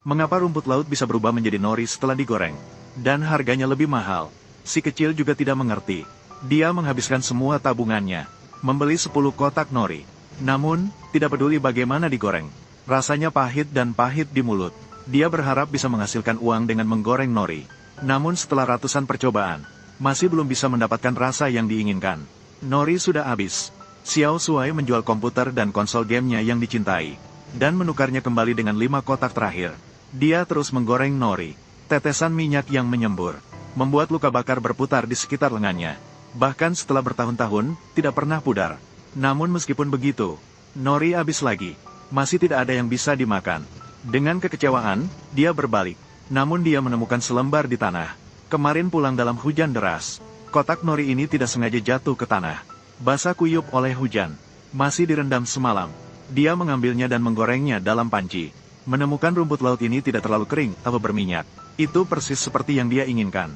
Mengapa rumput laut bisa berubah menjadi nori setelah digoreng? Dan harganya lebih mahal. Si kecil juga tidak mengerti. Dia menghabiskan semua tabungannya, membeli 10 kotak nori. Namun, tidak peduli bagaimana digoreng. Rasanya pahit dan pahit di mulut. Dia berharap bisa menghasilkan uang dengan menggoreng nori. Namun setelah ratusan percobaan, masih belum bisa mendapatkan rasa yang diinginkan. Nori sudah habis. Xiao Shuai menjual komputer dan konsol gamenya yang dicintai, dan menukarnya kembali dengan 5 kotak terakhir. Dia terus menggoreng nori. Tetesan minyak yang menyembur, membuat luka bakar berputar di sekitar lengannya. Bahkan setelah bertahun-tahun, tidak pernah pudar. Namun meskipun begitu, nori habis lagi. Masih tidak ada yang bisa dimakan. Dengan kekecewaan, dia berbalik. Namun dia menemukan selembar di tanah. Kemarin pulang dalam hujan deras. Kotak nori ini tidak sengaja jatuh ke tanah. Basah kuyup oleh hujan. Masih direndam semalam. Dia mengambilnya dan menggorengnya dalam panci. Menemukan rumput laut ini tidak terlalu kering atau berminyak. Itu persis seperti yang dia inginkan.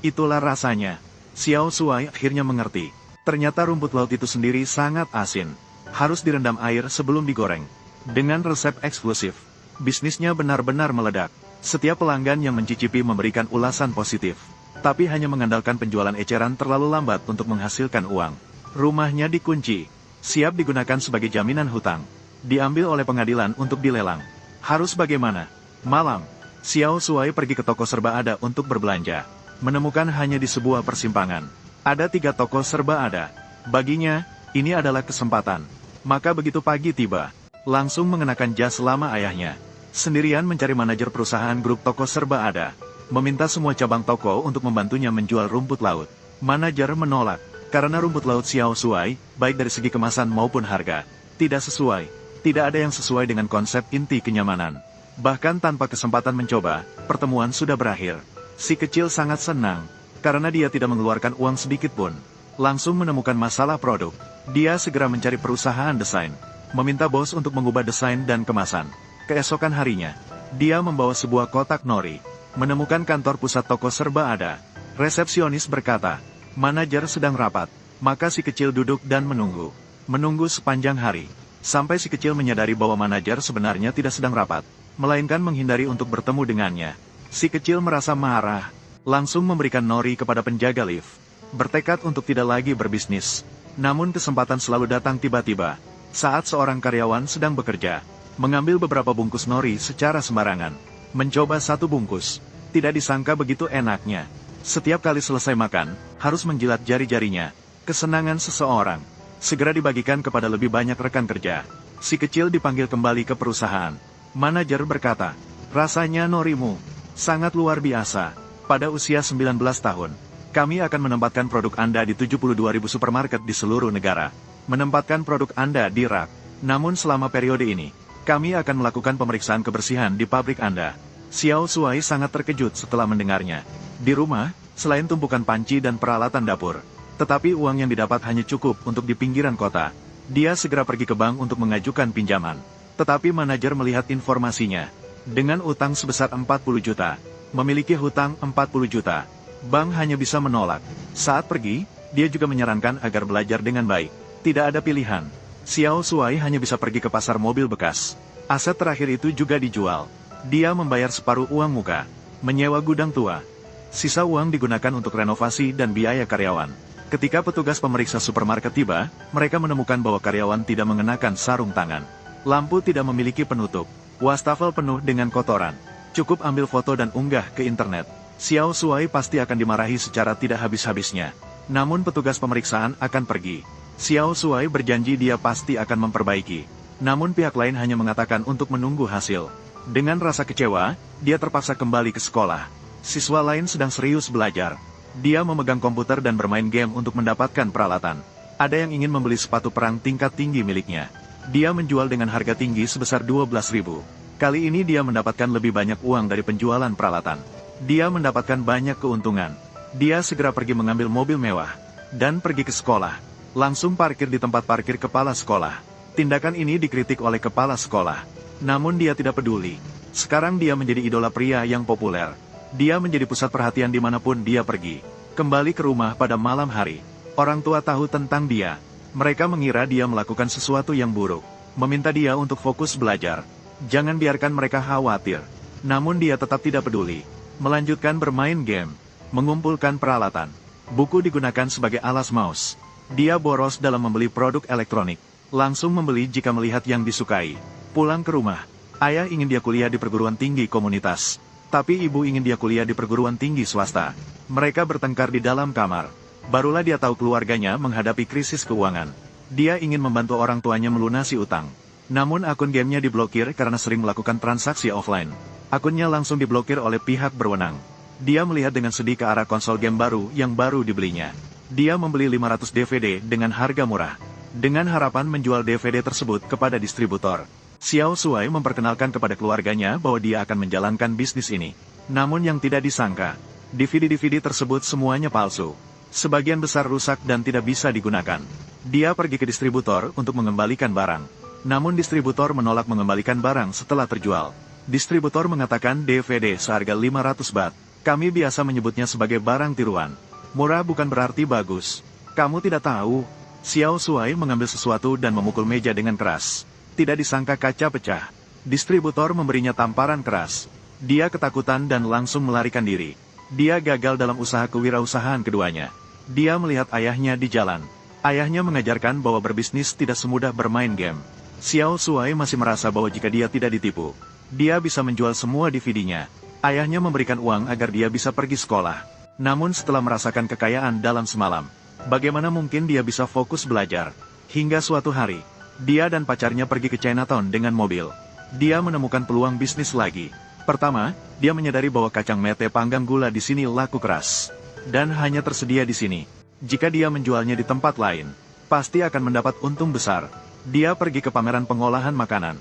Itulah rasanya. Xiao Shuai akhirnya mengerti. Ternyata rumput laut itu sendiri sangat asin. Harus direndam air sebelum digoreng. Dengan resep eksklusif, bisnisnya benar-benar meledak. Setiap pelanggan yang mencicipi memberikan ulasan positif. Tapi hanya mengandalkan penjualan eceran terlalu lambat untuk menghasilkan uang. Rumahnya dikunci, siap digunakan sebagai jaminan hutang. Diambil oleh pengadilan untuk dilelang. Harus bagaimana? Malam, Xiao Shuai pergi ke toko serba ada untuk berbelanja. Menemukan hanya di sebuah persimpangan. Ada 3 toko serba ada. Baginya, ini adalah kesempatan. Maka begitu pagi tiba, langsung mengenakan jas lama ayahnya. Sendirian mencari manajer perusahaan grup toko serba ada. Meminta semua cabang toko untuk membantunya menjual rumput laut. Manajer menolak, karena rumput laut Xiao Shuai, baik dari segi kemasan maupun harga, tidak sesuai. Tidak ada yang sesuai dengan konsep inti kenyamanan. Bahkan tanpa kesempatan mencoba, pertemuan sudah berakhir. Si kecil sangat senang, karena dia tidak mengeluarkan uang sedikit pun. Langsung menemukan masalah produk. Dia segera mencari perusahaan desain. Meminta bos untuk mengubah desain dan kemasan. Keesokan harinya, dia membawa sebuah kotak nori. Menemukan kantor pusat toko serba ada. Resepsionis berkata, manajer sedang rapat. Maka si kecil duduk dan menunggu. Menunggu sepanjang hari. Sampai si kecil menyadari bahwa manajer sebenarnya tidak sedang rapat, melainkan menghindari untuk bertemu dengannya. Si kecil merasa marah. Langsung memberikan nori kepada penjaga lift. Bertekad untuk tidak lagi berbisnis. Namun kesempatan selalu datang tiba-tiba. Saat seorang karyawan sedang bekerja, mengambil beberapa bungkus nori secara sembarangan. Mencoba 1 bungkus. Tidak disangka begitu enaknya. Setiap kali selesai makan, harus menjilat jari-jarinya. Kesenangan seseorang. Segera dibagikan kepada lebih banyak rekan kerja. Si kecil dipanggil kembali ke perusahaan. Manajer berkata, rasanya norimu sangat luar biasa. Pada usia 19 tahun, kami akan menempatkan produk Anda di 72.000 supermarket di seluruh negara. Menempatkan produk Anda di rak. Namun selama periode ini, kami akan melakukan pemeriksaan kebersihan di pabrik Anda. Xiao Shuai sangat terkejut setelah mendengarnya. Di rumah, selain tumpukan panci dan peralatan dapur, tetapi uang yang didapat hanya cukup untuk di pinggiran kota. Dia segera pergi ke bank untuk mengajukan pinjaman. Tetapi manajer melihat informasinya. Dengan utang sebesar 40 juta, memiliki hutang 40 juta. Bank hanya bisa menolak. Saat pergi, dia juga menyarankan agar belajar dengan baik. Tidak ada pilihan. Xiao Shuai hanya bisa pergi ke pasar mobil bekas. Aset terakhir itu juga dijual. Dia membayar separuh uang muka, menyewa gudang tua. Sisa uang digunakan untuk renovasi dan biaya karyawan. Ketika petugas pemeriksa supermarket tiba, mereka menemukan bahwa karyawan tidak mengenakan sarung tangan. Lampu tidak memiliki penutup. Wastafel penuh dengan kotoran. Cukup ambil foto dan unggah ke internet. Xiao Shuai pasti akan dimarahi secara tidak habis-habisnya. Namun petugas pemeriksaan akan pergi. Xiao Shuai berjanji dia pasti akan memperbaiki. Namun pihak lain hanya mengatakan untuk menunggu hasil. Dengan rasa kecewa, dia terpaksa kembali ke sekolah. Siswa lain sedang serius belajar. Dia memegang komputer dan bermain game untuk mendapatkan peralatan. Ada yang ingin membeli sepatu perang tingkat tinggi miliknya. Dia menjual dengan harga tinggi sebesar 12.000. Kali ini dia mendapatkan lebih banyak uang dari penjualan peralatan. Dia mendapatkan banyak keuntungan. Dia segera pergi mengambil mobil mewah. Dan pergi ke sekolah. Langsung parkir di tempat parkir kepala sekolah. Tindakan ini dikritik oleh kepala sekolah. Namun dia tidak peduli. Sekarang dia menjadi idola pria yang populer. Dia menjadi pusat perhatian dimanapun dia pergi. Kembali ke rumah pada malam hari. Orang tua tahu tentang dia. Mereka mengira dia melakukan sesuatu yang buruk. Meminta dia untuk fokus belajar. Jangan biarkan mereka khawatir. Namun dia tetap tidak peduli. Melanjutkan bermain game. Mengumpulkan peralatan. Buku digunakan sebagai alas mouse. Dia boros dalam membeli produk elektronik. Langsung membeli jika melihat yang disukai. Pulang ke rumah. Ayah ingin dia kuliah di perguruan tinggi komunitas. Tapi ibu ingin dia kuliah di perguruan tinggi swasta. Mereka bertengkar di dalam kamar. Barulah dia tahu keluarganya menghadapi krisis keuangan. Dia ingin membantu orang tuanya melunasi utang. Namun akun gamenya diblokir karena sering melakukan transaksi offline. Akunnya langsung diblokir oleh pihak berwenang. Dia melihat dengan sedih ke arah konsol game baru yang baru dibelinya. Dia membeli 500 DVD dengan harga murah. Dengan harapan menjual DVD tersebut kepada distributor. Xiao Shuai memperkenalkan kepada keluarganya bahwa dia akan menjalankan bisnis ini. Namun yang tidak disangka, DVD-DVD tersebut semuanya palsu. Sebagian besar rusak dan tidak bisa digunakan. Dia pergi ke distributor untuk mengembalikan barang. Namun distributor menolak mengembalikan barang setelah terjual. Distributor mengatakan DVD seharga 500 baht. Kami biasa menyebutnya sebagai barang tiruan. Murah bukan berarti bagus. Kamu tidak tahu. Xiao Shuai mengambil sesuatu dan memukul meja dengan keras. Tidak disangka kaca pecah. Distributor memberinya tamparan keras. Dia ketakutan dan langsung melarikan diri. Dia gagal dalam usaha kewirausahaan keduanya. Dia melihat ayahnya di jalan. Ayahnya mengajarkan bahwa berbisnis tidak semudah bermain game. Xiao Shuai masih merasa bahwa jika dia tidak ditipu, dia bisa menjual semua DVD-nya. Ayahnya memberikan uang agar dia bisa pergi sekolah. Namun setelah merasakan kekayaan dalam semalam, bagaimana mungkin dia bisa fokus belajar? Hingga suatu hari, dia dan pacarnya pergi ke Chinatown dengan mobil. Dia menemukan peluang bisnis lagi. Pertama, dia menyadari bahwa kacang mete panggang gula di sini laku keras. Dan hanya tersedia di sini. Jika dia menjualnya di tempat lain, pasti akan mendapat untung besar. Dia pergi ke pameran pengolahan makanan.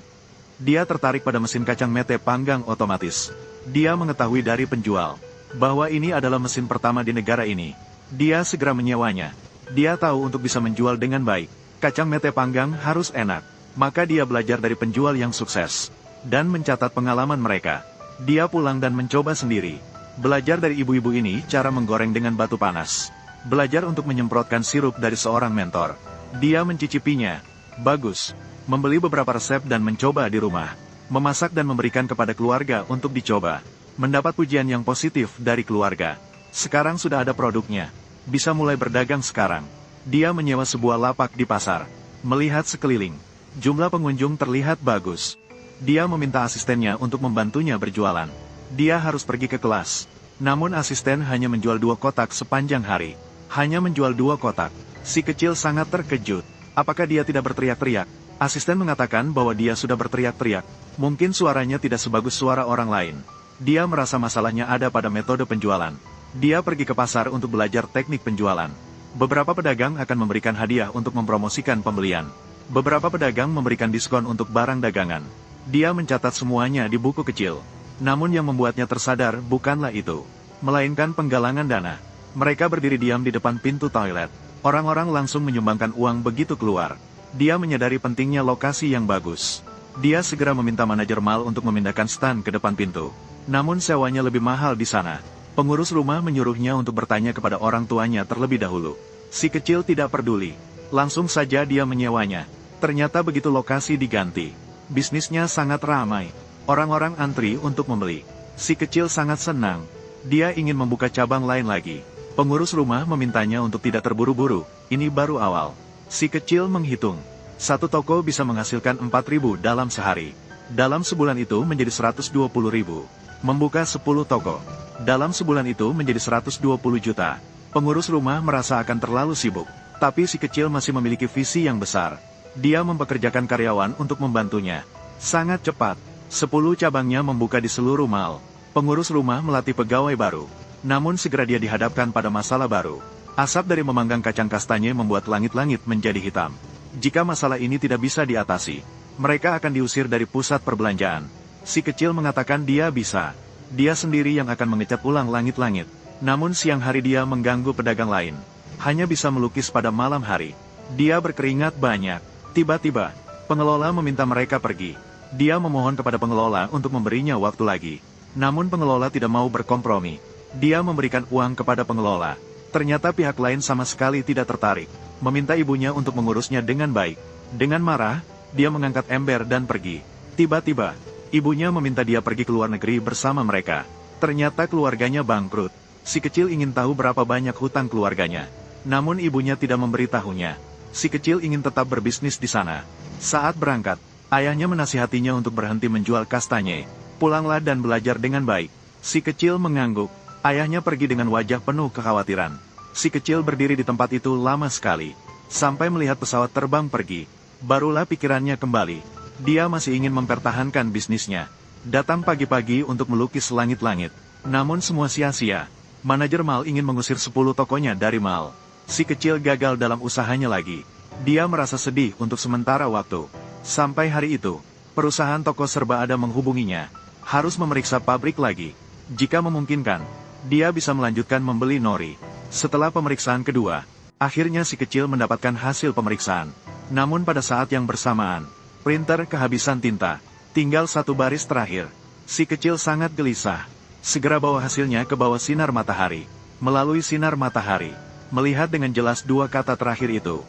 Dia tertarik pada mesin kacang mete panggang otomatis. Dia mengetahui dari penjual bahwa ini adalah mesin pertama di negara ini. Dia segera menyewanya. Dia tahu untuk bisa menjual dengan baik, kacang mete panggang harus enak. Maka dia belajar dari penjual yang sukses dan mencatat pengalaman mereka. Dia pulang dan mencoba sendiri. Belajar dari ibu-ibu ini cara menggoreng dengan batu panas. Belajar untuk menyemprotkan sirup dari seorang mentor. Dia mencicipinya. Bagus. Membeli beberapa resep dan mencoba di rumah. Memasak dan memberikan kepada keluarga untuk dicoba. Mendapat pujian yang positif dari keluarga. Sekarang sudah ada produknya. Bisa mulai berdagang sekarang. Dia menyewa sebuah lapak di pasar. Melihat sekeliling. Jumlah pengunjung terlihat bagus. Dia meminta asistennya untuk membantunya berjualan. Dia harus pergi ke kelas. Namun asisten hanya menjual 2 kotak sepanjang hari. Hanya menjual 2 kotak. Si kecil sangat terkejut. Apakah dia tidak berteriak-teriak? Asisten mengatakan bahwa dia sudah berteriak-teriak. Mungkin suaranya tidak sebagus suara orang lain. Dia merasa masalahnya ada pada metode penjualan. Dia pergi ke pasar untuk belajar teknik penjualan. Beberapa pedagang akan memberikan hadiah untuk mempromosikan pembelian. Beberapa pedagang memberikan diskon untuk barang dagangan. Dia mencatat semuanya di buku kecil. Namun yang membuatnya tersadar bukanlah itu, melainkan penggalangan dana. Mereka berdiri diam di depan pintu toilet. Orang-orang langsung menyumbangkan uang begitu keluar. Dia menyadari pentingnya lokasi yang bagus. Dia segera meminta manajer mal untuk memindahkan stand ke depan pintu. Namun sewanya lebih mahal di sana. Pengurus rumah menyuruhnya untuk bertanya kepada orang tuanya terlebih dahulu. Si kecil tidak peduli. Langsung saja dia menyewanya. Ternyata begitu lokasi diganti. Bisnisnya sangat ramai. Orang-orang antri untuk membeli. Si kecil sangat senang. Dia ingin membuka cabang lain lagi. Pengurus rumah memintanya untuk tidak terburu-buru. Ini baru awal. Si kecil menghitung. Satu toko bisa menghasilkan 4.000 dalam sehari. Dalam sebulan itu menjadi 120.000. Membuka 10 toko. Dalam sebulan itu menjadi 120 juta. Pengurus rumah merasa akan terlalu sibuk. Tapi si kecil masih memiliki visi yang besar. Dia mempekerjakan karyawan untuk membantunya. Sangat cepat. 10 cabangnya membuka di seluruh mal. Pengurus rumah melatih pegawai baru. Namun segera dia dihadapkan pada masalah baru. Asap dari memanggang kacang kastanye membuat langit-langit menjadi hitam. Jika masalah ini tidak bisa diatasi, mereka akan diusir dari pusat perbelanjaan. Si kecil mengatakan dia bisa. Dia sendiri yang akan mengecat ulang langit-langit. Namun siang hari dia mengganggu pedagang lain. Hanya bisa melukis pada malam hari. Dia berkeringat banyak. Tiba-tiba, pengelola meminta mereka pergi. Dia memohon kepada pengelola untuk memberinya waktu lagi. Namun pengelola tidak mau berkompromi. Dia memberikan uang kepada pengelola. Ternyata pihak lain sama sekali tidak tertarik. Meminta ibunya untuk mengurusnya dengan baik. Dengan marah, dia mengangkat ember dan pergi. Tiba-tiba, ibunya meminta dia pergi ke luar negeri bersama mereka. Ternyata keluarganya bangkrut. Si kecil ingin tahu berapa banyak hutang keluarganya. Namun ibunya tidak memberitahunya. Si kecil ingin tetap berbisnis di sana. Saat berangkat, ayahnya menasihatinya untuk berhenti menjual kastanye. Pulanglah dan belajar dengan baik. Si kecil mengangguk. Ayahnya pergi dengan wajah penuh kekhawatiran. Si kecil berdiri di tempat itu lama sekali. Sampai melihat pesawat terbang pergi. Barulah pikirannya kembali. Dia masih ingin mempertahankan bisnisnya. Datang pagi-pagi untuk melukis langit-langit. Namun semua sia-sia. Manajer mal ingin mengusir 10 tokonya dari mal. Si kecil gagal dalam usahanya lagi. Dia merasa sedih untuk sementara waktu. Sampai hari itu, perusahaan toko serba ada menghubunginya. Harus memeriksa pabrik lagi. Jika memungkinkan, dia bisa melanjutkan membeli nori. Setelah pemeriksaan kedua, akhirnya si kecil mendapatkan hasil pemeriksaan. Namun pada saat yang bersamaan, printer kehabisan tinta. Tinggal satu baris terakhir. Si kecil sangat gelisah. Segera bawa hasilnya ke bawah sinar matahari. Melalui sinar matahari, melihat dengan jelas dua kata terakhir itu.